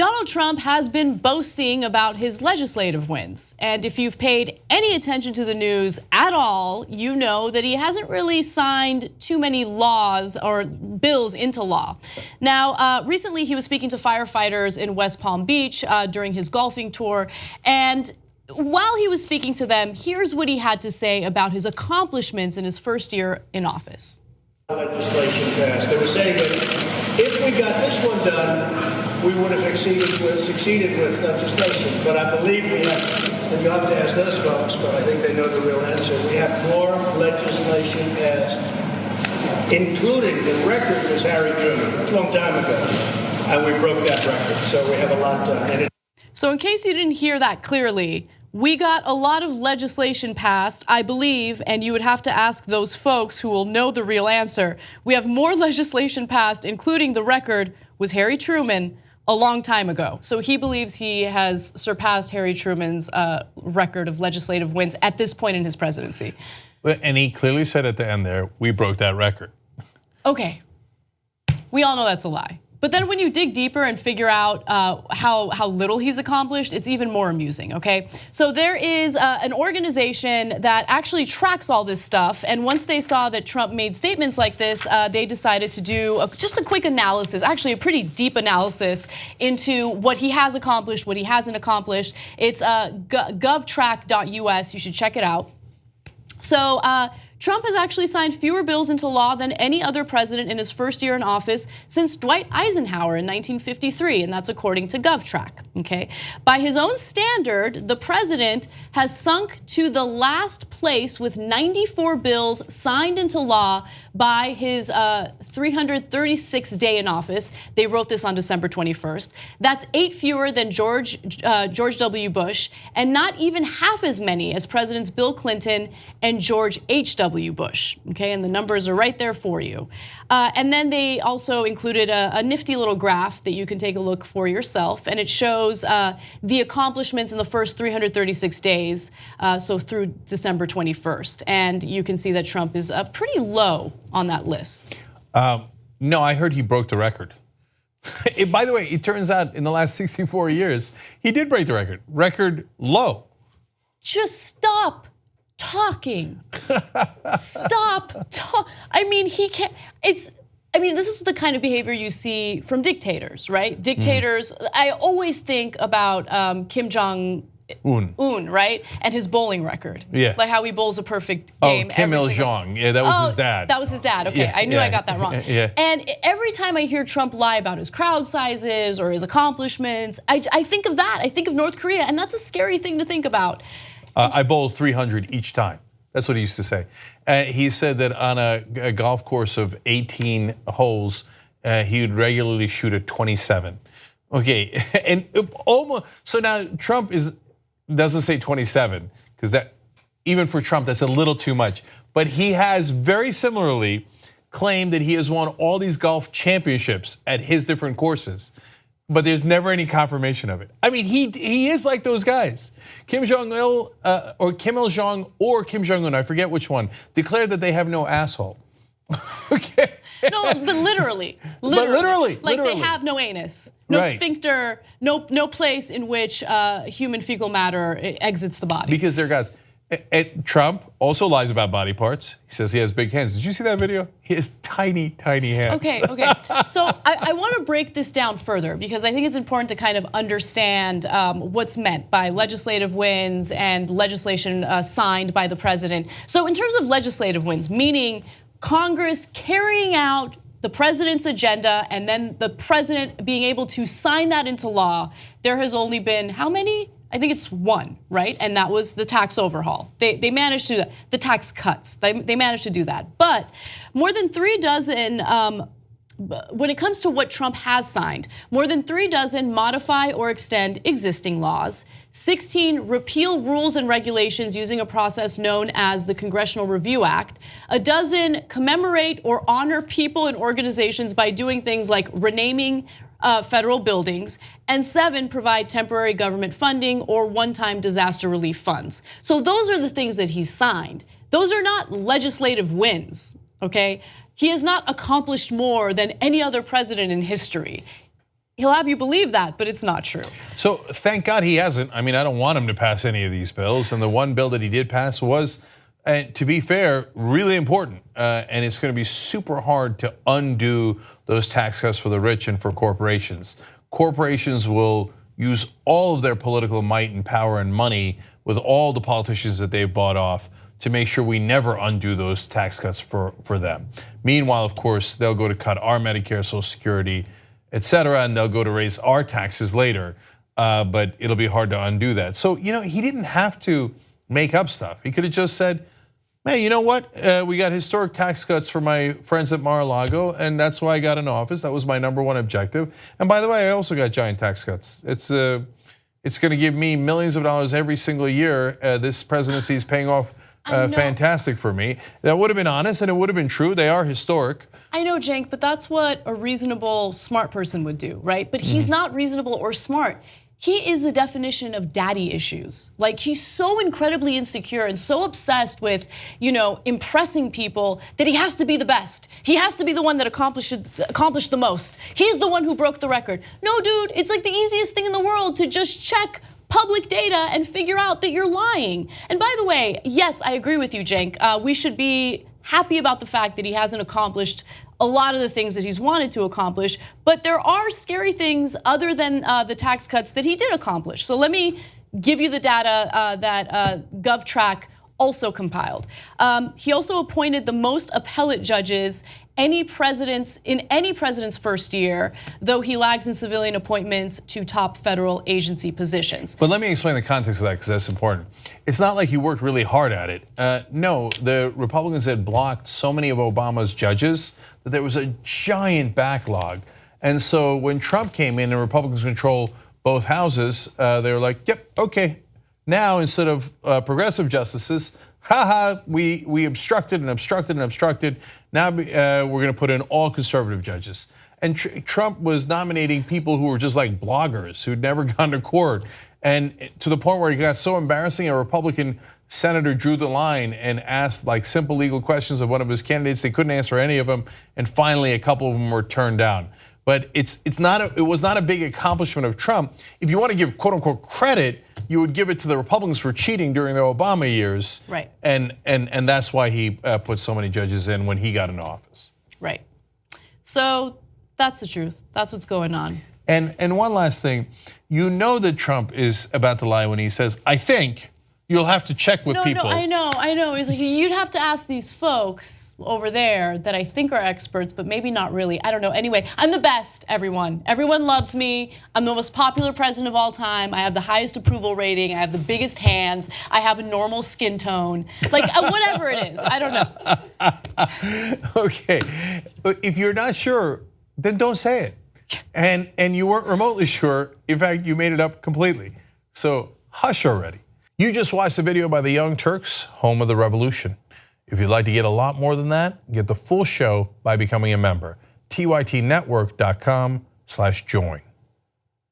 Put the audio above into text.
Donald Trump has been boasting about his legislative wins. And if you've paid any attention to the news at all, you know that he hasn't really signed too many laws or bills into law. Now, recently he was speaking to firefighters in West Palm Beach during his golfing tour. And while he was speaking to them, here's what he had to say about his accomplishments in his first year in office. Legislation passed. They were saying that if we got this one done, we would have succeeded with legislation. But I believe we have, and you have to ask those folks, but I think they know the real answer. We have more legislation passed, including the record was Harry Truman. That's a long time ago. And we broke that record. So we have a lot done. So in case you didn't hear that clearly, we got a lot of legislation passed, I believe, and you would have to ask those folks who will know the real answer. We have more legislation passed, including the record was Harry Truman a long time ago. So he believes he has surpassed Harry Truman's record of legislative wins at this point in his presidency. And he clearly said at the end there, we broke that record. Okay, we all know that's a lie. But then when you dig deeper and figure out how little he's accomplished, it's even more amusing, okay? So there is an organization that actually tracks all this stuff, and once they saw that Trump made statements like this, they decided to do just a quick analysis, actually a pretty deep analysis into what he has accomplished, what he hasn't accomplished. It's govtrack.us, you should check it out. So Trump has actually signed fewer bills into law than any other president in his first year in office since Dwight Eisenhower in 1953, and that's according to GovTrack, okay? By his own standard, the president has sunk to the last place with 94 bills signed into law by his 336th day in office. They wrote this on December 21st. That's 8 fewer than George W. Bush, and not even half as many as Presidents Bill Clinton and George H.W. Bush, okay, and the numbers are right there for you. And then they also included a nifty little graph that you can take a look for yourself, and it shows the accomplishments in the first 336 days, so through December 21st. And you can see that Trump is pretty low on that list. No, I heard he broke the record. By the way, it turns out in the last 64 years, he did break the record. Record low. Just stop talking. Stop talking. I mean, he can't, this is the kind of behavior you see from dictators, right? Dictators, I always think about Kim Jong-un, right? And his bowling record. Yeah. Like how he bowls a perfect game. Oh, Kim Il-jong, yeah, that was his dad. That was his dad, okay, yeah, I knew I got that wrong. Yeah. And every time I hear Trump lie about his crowd sizes or his accomplishments, I think of that, I think of North Korea, and that's a scary thing to think about. I bowled 300 each time. That's what he used to say. He said that on a golf course of 18 holes, he would regularly shoot at 27. Okay, and almost, so now Trump doesn't say 27, because that, even for Trump, that's a little too much. But he has very similarly claimed that he has won all these golf championships at his different courses. But there's never any confirmation of it. I mean, he is like those guys. Kim Jong-il or Kim Il-jong or Kim Jong-un, I forget which one, declared that they have no asshole. Okay. No, but literally. Like they have no anus, no sphincter, no place in which human fecal matter exits the body. Because they're gods. And Trump also lies about body parts. He says he has big hands. Did you see that video? He has tiny, tiny hands. Okay. So I want to break this down further because I think it's important to kind of understand what's meant by legislative wins and legislation signed by the president. So in terms of legislative wins, meaning Congress carrying out the president's agenda and then the president being able to sign that into law, there has only been how many? I think it's one, right? And that was the tax overhaul. They managed to do that. The tax cuts, they managed to do that. But more than 36, when it comes to what Trump has signed, more than 36 modify or extend existing laws, 16 repeal rules and regulations using a process known as the Congressional Review Act, 12 commemorate or honor people and organizations by doing things like renaming federal buildings, and 7 provide temporary government funding or one-time disaster relief funds. So those are the things that he's signed. Those are not legislative wins, okay? He has not accomplished more than any other president in history. he'll have you believe that, but it's not true. So thank God he hasn't. I mean, I don't want him to pass any of these bills. And the one bill that he did pass was, to be fair, really important. And it's going to be super hard to undo those tax cuts for the rich and for corporations. Corporations will use all of their political might and power and money with all the politicians that they've bought off to make sure we never undo those tax cuts for them. Meanwhile, of course, they'll go to cut our Medicare, Social Security, et cetera, and they'll go to raise our taxes later, but it'll be hard to undo that. So, he didn't have to make up stuff. He could have just said, man, you know what? We got historic tax cuts for my friends at Mar-a-Lago, and that's why I got in office. That was my #1 objective. And by the way, I also got giant tax cuts. It's going to give me millions of dollars every single year. This presidency is paying off fantastic for me. That would have been honest, and it would have been true. They are historic. I know, Cenk, but that's what a reasonable, smart person would do, right? But he's not reasonable or smart. He is the definition of daddy issues. Like, he's so incredibly insecure and so obsessed with, impressing people that he has to be the best. He has to be the one that accomplished the most. He's the one who broke the record. No, dude, it's like the easiest thing in the world to just check public data and figure out that you're lying. And by the way, yes, I agree with you, Cenk. We should be happy about the fact that he hasn't accomplished a lot of the things that he's wanted to accomplish, but there are scary things other than the tax cuts that he did accomplish. So let me give you the data that GovTrack also compiled. He also appointed the most appellate judges in any president's first year, though he lags in civilian appointments to top federal agency positions. But let me explain the context of that, because that's important. It's not like he worked really hard at it. No, the Republicans had blocked so many of Obama's judges that there was a giant backlog. And so when Trump came in and Republicans control both houses, they were like, yep, okay. Now, instead of progressive justices, we obstructed and obstructed and obstructed. Now we're going to put in all conservative judges. And Trump was nominating people who were just like bloggers who'd never gone to court. And to the point where he got so embarrassing, a Republican senator drew the line and asked like simple legal questions of one of his candidates. They couldn't answer any of them. And finally, a couple of them were turned down. But it was not a big accomplishment of Trump. If you want to give quote unquote credit, you would give it to the Republicans for cheating during the Obama years. Right. And that's why he put so many judges in when he got into office. Right. So that's the truth. That's what's going on. And one last thing, you know that Trump is about to lie when he says, I think. You'll have to check with people. No, I know. He's like, you'd have to ask these folks over there that I think are experts, but maybe not really. I don't know. Anyway, I'm the best, everyone. Everyone loves me. I'm the most popular president of all time. I have the highest approval rating. I have the biggest hands. I have a normal skin tone. Like, whatever it is, I don't know. Okay, if you're not sure, then don't say it. And you weren't remotely sure. In fact, you made it up completely. So hush already. You just watched the video by the Young Turks, home of the revolution. If you'd like to get a lot more than that, get the full show by becoming a member. tytnetwork.com/join.